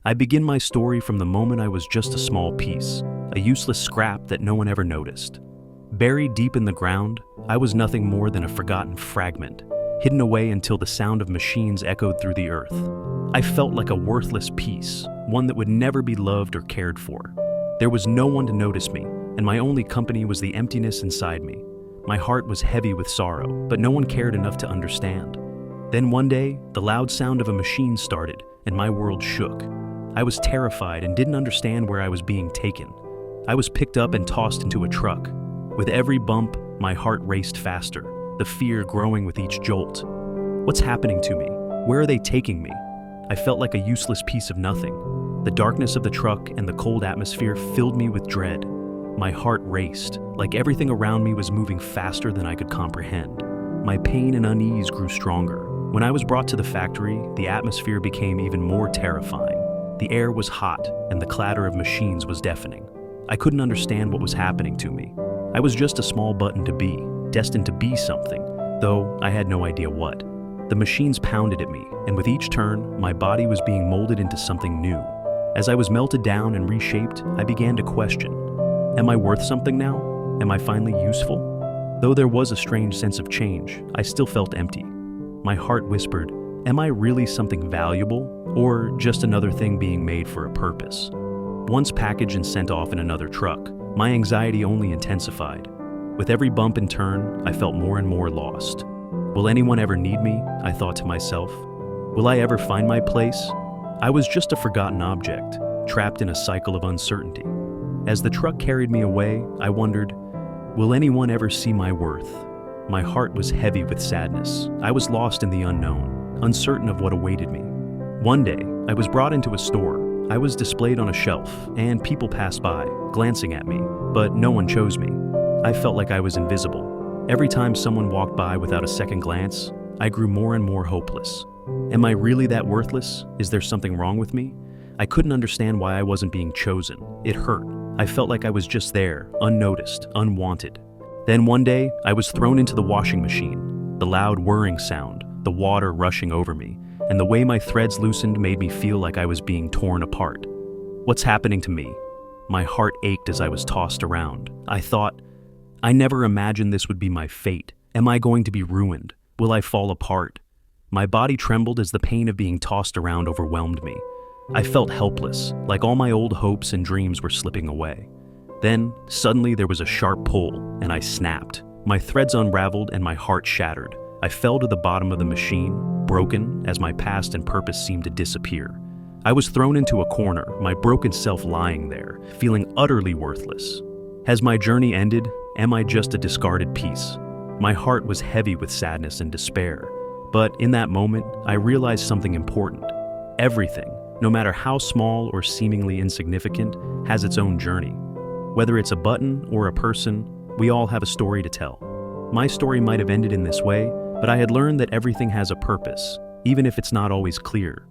I begin my story from the moment I was just a small piece, a useless scrap that no one ever noticed. Buried deep in the ground, I was nothing more than a forgotten fragment, hidden away until the sound of machines echoed through the earth. I felt like a worthless piece, one that would never be loved or cared for. There was no one to notice me, and my only company was the emptiness inside me. My heart was heavy with sorrow, but no one cared enough to understand. Then one day, the loud sound of a machine started, and my world shook. I was terrified and didn't understand where I was being taken. I was picked up and tossed into a truck. With every bump, my heart raced faster, the fear growing with each jolt. What's happening to me? Where are they taking me? I felt like a useless piece of nothing. The darkness of the truck and the cold atmosphere filled me with dread. My heart raced, like everything around me was moving faster than I could comprehend. My pain and unease grew stronger. When I was brought to the factory, the atmosphere became even more terrifying. The air was hot, and the clatter of machines was deafening. I couldn't understand what was happening to me. I was just a small button to be, destined to be something, though I had no idea what. The machines pounded at me, and with each turn, my body was being molded into something new. As I was melted down and reshaped, I began to question. Am I worth something now? Am I finally useful? Though there was a strange sense of change, I still felt empty. My heart whispered, am I really something valuable, or just another thing being made for a purpose? Once packaged and sent off in another truck, my anxiety only intensified. With every bump and turn, I felt more and more lost. Will anyone ever need me? I thought to myself. Will I ever find my place? I was just a forgotten object, trapped in a cycle of uncertainty. As the truck carried me away, I wondered, will anyone ever see my worth? My heart was heavy with sadness. I was lost in the unknown, uncertain of what awaited me. One day, I was brought into a store. I was displayed on a shelf, and people passed by, glancing at me, but no one chose me. I felt like I was invisible. Every time someone walked by without a second glance, I grew more and more hopeless. Am I really that worthless? Is there something wrong with me? I couldn't understand why I wasn't being chosen. It hurt. I felt like I was just there, unnoticed, unwanted. Then one day, I was thrown into the washing machine. The loud whirring sound, the water rushing over me, and the way my threads loosened made me feel like I was being torn apart. What's happening to me? My heart ached as I was tossed around. I thought, I never imagined this would be my fate. Am I going to be ruined? Will I fall apart? My body trembled as the pain of being tossed around overwhelmed me. I felt helpless, like all my old hopes and dreams were slipping away. Then, suddenly there was a sharp pull, and I snapped. My threads unraveled and my heart shattered. I fell to the bottom of the machine, broken as my past and purpose seemed to disappear. I was thrown into a corner, my broken self lying there, feeling utterly worthless. Has my journey ended? Am I just a discarded piece? My heart was heavy with sadness and despair. But in that moment, I realized something important. Everything, no matter how small or seemingly insignificant, has its own journey. Whether it's a button or a person, we all have a story to tell. My story might have ended in this way, but I had learned that everything has a purpose, even if it's not always clear.